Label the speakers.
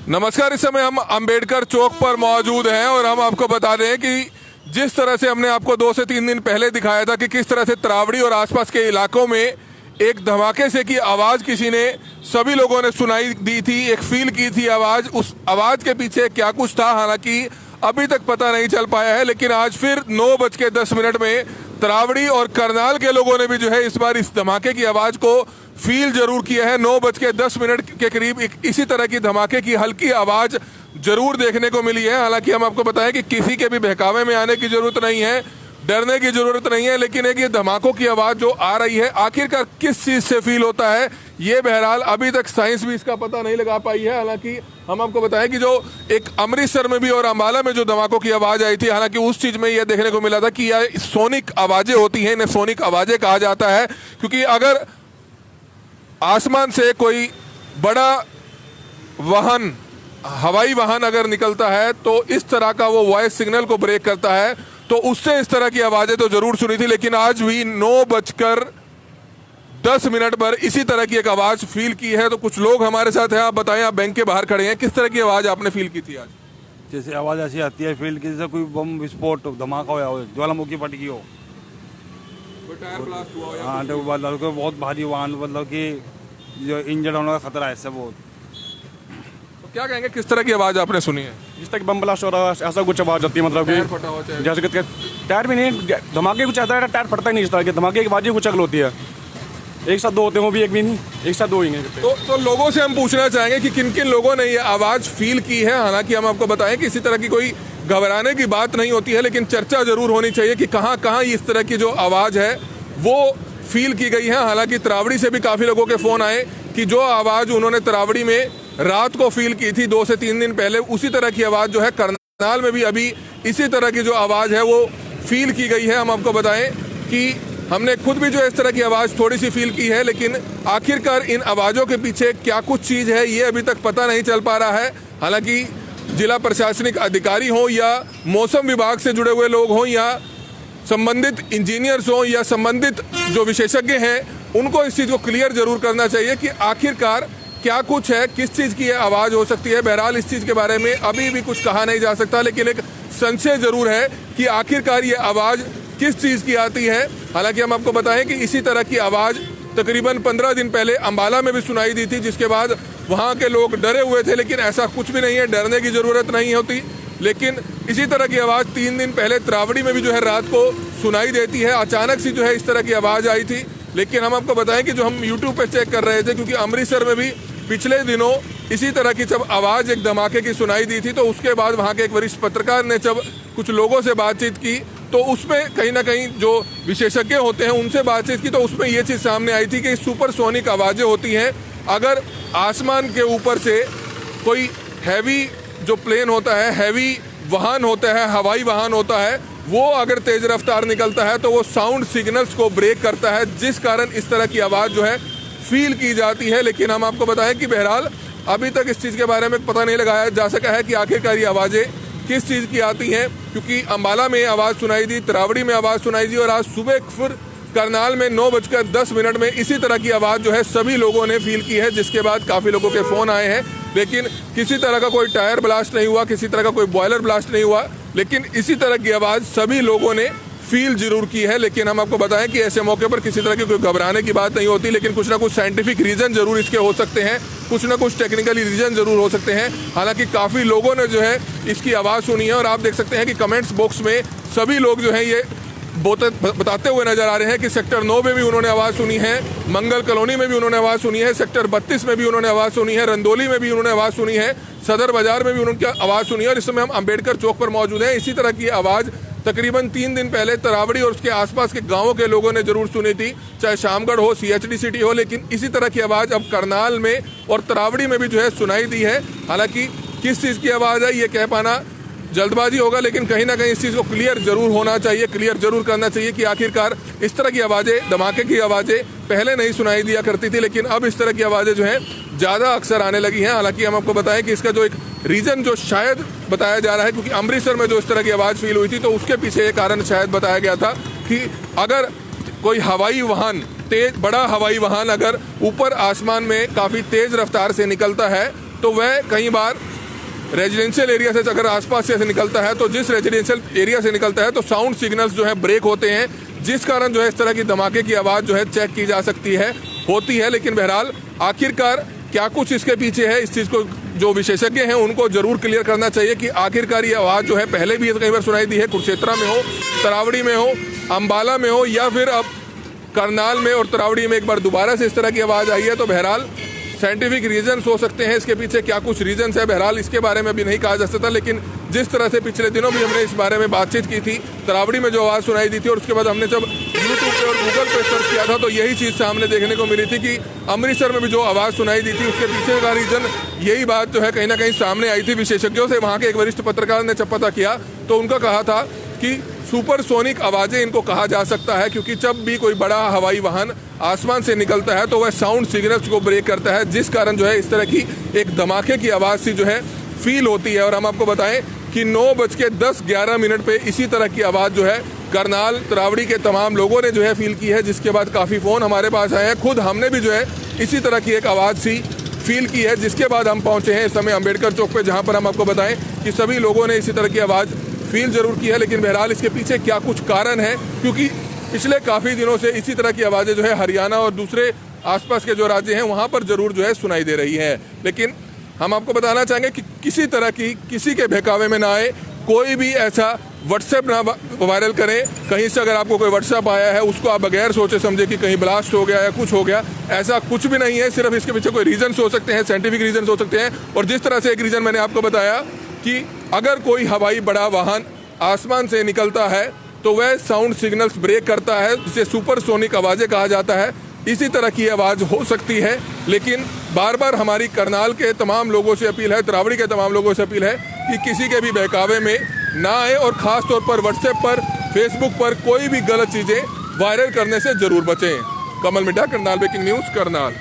Speaker 1: नमस्कार। इस समय हम अंबेडकर चौक पर मौजूद हैं और हम आपको बता दें कि जिस तरह से हमने आपको 2 से 3 दिन पहले दिखाया था कि किस तरह से तरावड़ी और आसपास के इलाकों में एक धमाके से की आवाज़ किसी ने सभी लोगों ने सुनाई दी थी, एक फील की थी आवाज़। उस आवाज़ के पीछे क्या कुछ था हालांकि अभी तक पता नहीं चल पाया है, लेकिन आज फिर 9:10 में तरावड़ी और करनाल के लोगों ने भी जो है इस बार इस धमाके की आवाज़ को फील जरूर किया है। 9:10 के करीब इसी तरह की धमाके की हल्की आवाज़ जरूर देखने को मिली है। हालांकि हम आपको बताएं कि किसी के भी बहकावे में आने की जरूरत नहीं है, डरने की जरूरत नहीं है, लेकिन एक ये धमाकों की आवाज़ जो आ रही है आखिरकार किस चीज़ से फील होता है ये बहरहाल अभी तक साइंस भी इसका पता नहीं लगा पाई है। हालांकि हम आपको बताएं कि जो एक अमृतसर में भी और अम्बाला में जो धमाकों की आवाज़ आई थी, हालांकि उस चीज़ में यह देखने को मिला था कि यह सोनिक आवाज़ें होती हैं, इन्हें सोनिक आवाज़ें कहा जाता है। क्योंकि अगर आसमान से कोई बड़ा वाहन, हवाई वाहन अगर निकलता है तो इस तरह का वो वॉइस सिग्नल को ब्रेक करता है, तो उससे इस तरह की आवाज़ें तो ज़रूर सुनी थी। लेकिन आज भी 9:10 पर इसी तरह की एक आवाज़ फील की है। तो कुछ लोग हमारे साथ हैं, आप बताएं, आप बैंक के बाहर खड़े हैं, किस तरह की आवाज़ आपने फील की थी आज?
Speaker 2: जैसे आवाज़ ऐसी आती है फील की जैसे कोई बम विस्फोट धमाका हुआ हो, ज्वालामुखी फट गई हो,
Speaker 1: टायर ब्लास्ट हुआ या
Speaker 2: हाँ, तो बहुत भारी वाहन, मतलब कि जो इंजर्ड होने का खतरा है इससे बहुत।
Speaker 1: तो क्या कहेंगे, किस तरह की आवाज़ आपने सुनी है?
Speaker 3: जिस तक बम ब्लास्ट हो रहा है ऐसा कुछ आवाज़ आती है, मतलब
Speaker 1: टायर फटा हुआ
Speaker 3: कि
Speaker 1: चाहे
Speaker 3: जैसे कि टायर भी नहीं, धमाके कुछ आता है, टायर फटता ही नहीं, इस तरह के धमाके की आवाज़ ही कुछ अगल होती है। एक साथ दो होते हैं, वो भी एक भी नहीं, एक साथ दो ही हैं।
Speaker 1: तो लोगों से हम पूछना चाहेंगे कि किन किन लोगों ने ये आवाज़ फील की है। हालांकि हम आपको बताएं कि इसी तरह की कोई घबराने की बात नहीं होती है, लेकिन चर्चा जरूर होनी चाहिए कि कहाँ कहाँ इस तरह की जो आवाज़ है वो फील की गई है। हालांकि तरावड़ी से भी काफ़ी लोगों के फ़ोन आए कि जो आवाज़ उन्होंने तरावड़ी में रात को फील की थी 2 से 3 दिन पहले, उसी तरह की आवाज़ जो है करनाल में भी अभी इसी तरह की जो आवाज़ है वो फील की गई है। हम आपको बताएं कि हमने खुद भी जो इस तरह की आवाज़ थोड़ी सी फील की है, लेकिन आखिरकार इन आवाज़ों के पीछे क्या कुछ चीज़ है ये अभी तक पता नहीं चल पा रहा है। हालांकि जिला प्रशासनिक अधिकारी हों या मौसम विभाग से जुड़े हुए लोग हों या संबंधित इंजीनियर्स हों या संबंधित जो विशेषज्ञ हैं, उनको इस चीज़ को क्लियर जरूर करना चाहिए कि आखिरकार क्या कुछ है, किस चीज़ की आवाज़ हो सकती है। बहरहाल इस चीज़ के बारे में अभी भी कुछ कहा नहीं जा सकता, लेकिन एक संशय जरूर है कि आखिरकार ये आवाज़ किस चीज़ की आती है। हालांकि हम आपको बताएं कि इसी तरह की आवाज़ तकरीबन 15 दिन पहले अम्बाला में भी सुनाई दी थी, जिसके बाद वहाँ के लोग डरे हुए थे, लेकिन ऐसा कुछ भी नहीं है, डरने की ज़रूरत नहीं होती। लेकिन इसी तरह की आवाज़ 3 दिन पहले तरावड़ी में भी जो है रात को सुनाई देती है। अचानक सी जो है इस तरह की आवाज़ आई थी। लेकिन हम आपको बताएं कि जो हम यूट्यूब पे चेक कर रहे थे, क्योंकि अमृतसर में भी पिछले दिनों इसी तरह की जब आवाज़ एक धमाके की सुनाई दी थी, तो उसके बाद वहाँ के एक वरिष्ठ पत्रकार ने जब कुछ लोगों से बातचीत की तो उसमें कहीं ना कहीं जो विशेषज्ञ होते हैं उनसे बातचीत की, तो उसमें ये चीज़ सामने आई थी कि सुपरसोनिक आवाज़ें होती हैं। अगर आसमान के ऊपर से कोई हैवी जो प्लेन होता है, हैवी वाहन होता है, हवाई वाहन होता है, वो अगर तेज रफ्तार निकलता है तो वो साउंड सिग्नल्स को ब्रेक करता है, जिस कारण इस तरह की आवाज़ जो है फील की जाती है। लेकिन हम आपको बताएं कि बहरहाल अभी तक इस चीज़ के बारे में पता नहीं लगाया जा सका है कि आखिरकार ये आवाज़ें किस चीज़ की आती हैं। क्योंकि अम्बाला में आवाज़ सुनाई दी, तरावड़ी में आवाज़ सुनाई दी और आज सुबह फिर करनाल में 9:10 में इसी तरह की आवाज़ जो है सभी लोगों ने फील की है, जिसके बाद काफ़ी लोगों के फ़ोन आए हैं। लेकिन किसी तरह का कोई टायर ब्लास्ट नहीं हुआ, किसी तरह का कोई बॉयलर ब्लास्ट नहीं हुआ, लेकिन इसी तरह की आवाज़ सभी लोगों ने फील जरूर की है। लेकिन हम आपको बताएं कि ऐसे मौके पर किसी तरह की कोई घबराने की बात नहीं होती, लेकिन कुछ ना कुछ साइंटिफिक रीज़न जरूर इसके हो सकते हैं, कुछ ना कुछ टेक्निकली रीज़न जरूर हो सकते हैं। हालांकि काफ़ी लोगों ने जो है इसकी आवाज़ सुनी है और आप देख सकते हैं कि कमेंट्स बॉक्स में सभी लोग जो है ये बताते हुए नजर आ रहे हैं कि सेक्टर 9 में भी उन्होंने आवाज़ सुनी है, मंगल कॉलोनी में भी उन्होंने आवाज़ सुनी है, सेक्टर 32 में भी उन्होंने आवाज़ सुनी है, रंदोली में भी उन्होंने आवाज़ सुनी है, सदर बाजार में भी उन्होंने आवाज़ सुनी है। और इस समय हम अंबेडकर चौक पर मौजूद हैं। इसी तरह की आवाज़ तकरीबन 3 दिन पहले तरावड़ी और उसके आसपास के गाँवों के लोगों ने जरूर सुनी थी, चाहे शामगढ़ हो, CHD सिटी हो। लेकिन इसी तरह की आवाज़ अब करनाल में और तरावड़ी में भी जो है सुनाई दी है। हालांकि किस चीज़ की आवाज़ है ये कह पाना जल्दबाजी होगा, लेकिन कहीं ना कहीं इस चीज़ को क्लियर जरूर होना चाहिए, क्लियर जरूर करना चाहिए कि आखिरकार इस तरह की आवाज़ें, धमाके की आवाज़ें पहले नहीं सुनाई दिया करती थी, लेकिन अब इस तरह की आवाज़ें जो हैं ज़्यादा अक्सर आने लगी हैं। हालांकि हम आपको बताएं कि इसका जो एक रीज़न जो शायद बताया जा रहा है, क्योंकि अमृतसर में जो इस तरह की आवाज़ फील हुई थी तो उसके पीछे ये कारण शायद बताया गया था कि अगर कोई हवाई वाहन, बड़ा हवाई वाहन अगर ऊपर आसमान में काफ़ी तेज़ रफ्तार से निकलता है तो वह कई बार रेजिडेंशियल एरिया से अगर आसपास से निकलता है तो जिस रेजिडेंशियल एरिया से निकलता है तो साउंड सिग्नल्स जो है ब्रेक होते हैं, जिस कारण जो है इस तरह की धमाके की आवाज़ जो है चेक की जा सकती है, होती है। लेकिन बहरहाल आखिरकार क्या कुछ इसके पीछे है, इस चीज़ को जो विशेषज्ञ हैं उनको जरूर क्लियर करना चाहिए कि आखिरकार ये आवाज़ जो है पहले भी कई बार सुनाई दी है, कुरुक्षेत्र में हो, तरावड़ी में हो, अम्बाला में हो, या फिर अब करनाल में और तरावड़ी में एक बार दोबारा से इस तरह की आवाज़ आई है। तो बहरहाल साइंटिफिक रीजन्स हो सकते हैं इसके पीछे, क्या कुछ रीजन्स है बहरहाल इसके बारे में अभी नहीं कहा जा सकता। लेकिन जिस तरह से पिछले दिनों भी हमने इस बारे में बातचीत की थी, तरावड़ी में जो आवाज़ सुनाई दी थी और उसके बाद हमने जब यूट्यूब पे और गूगल पे सर्च किया था तो यही चीज़ सामने देखने को मिली थी कि अमृतसर में भी जो आवाज़ सुनाई दी थी उसके पीछे का रीजन यही बात जो है कहीं ना कहीं सामने आई थी विशेषज्ञों से। वहाँ के एक वरिष्ठ पत्रकार ने जब पता किया तो उनका कहा था कि सुपरसोनिक आवाज़ें इनको कहा जा सकता है, क्योंकि जब भी कोई बड़ा हवाई वाहन आसमान से निकलता है तो वह साउंड सिग्नल्स को ब्रेक करता है, जिस कारण जो है इस तरह की एक धमाके की आवाज़ सी जो है फील होती है। और हम आपको बताएं कि 9:10-11 पे इसी तरह की आवाज़ जो है करनाल तरावड़ी के तमाम लोगों ने जो है फील की है, जिसके बाद काफ़ी फ़ोन हमारे पास आए हैं। खुद हमने भी जो है इसी तरह की एक आवाज़ सी फील की है, जिसके बाद हम पहुँचे हैं इस समय अम्बेडकर चौक पे, जहाँ पर हम आपको बताएं कि सभी लोगों ने इसी तरह की आवाज़ फील जरूर की है। लेकिन बहरहाल इसके पीछे क्या कुछ कारण है, क्योंकि पिछले काफ़ी दिनों से इसी तरह की आवाज़ें जो है हरियाणा और दूसरे आसपास के जो राज्य हैं वहाँ पर ज़रूर जो है सुनाई दे रही है। लेकिन हम आपको बताना चाहेंगे कि किसी तरह की किसी के बहकावे में ना आए, कोई भी ऐसा व्हाट्सएप ना वायरल करें। कहीं से अगर आपको कोई व्हाट्सएप आया है उसको आप बगैर सोचे समझे कि कहीं ब्लास्ट हो गया या कुछ हो गया, ऐसा कुछ भी नहीं है। सिर्फ इसके पीछे कोई रीजन हो सकते हैं, साइंटिफिक रीजन हो सकते हैं। और जिस तरह से एक रीजन मैंने आपको बताया कि अगर कोई हवाई बड़ा वाहन आसमान से निकलता है तो वह साउंड सिग्नल्स ब्रेक करता है, जिसे सुपरसोनिक आवाज़ें कहा जाता है। इसी तरह की आवाज़ हो सकती है। लेकिन बार बार हमारी करनाल के तमाम लोगों से अपील है, तरावड़ी के तमाम लोगों से अपील है कि किसी के भी बहकावे में ना आए और ख़ास तौर पर व्हाट्सएप पर, फेसबुक पर कोई भी गलत चीज़ें वायरल करने से ज़रूर बचें। कमल मिड्ढा, करनाल ब्रेकिंग न्यूज़, करनाल।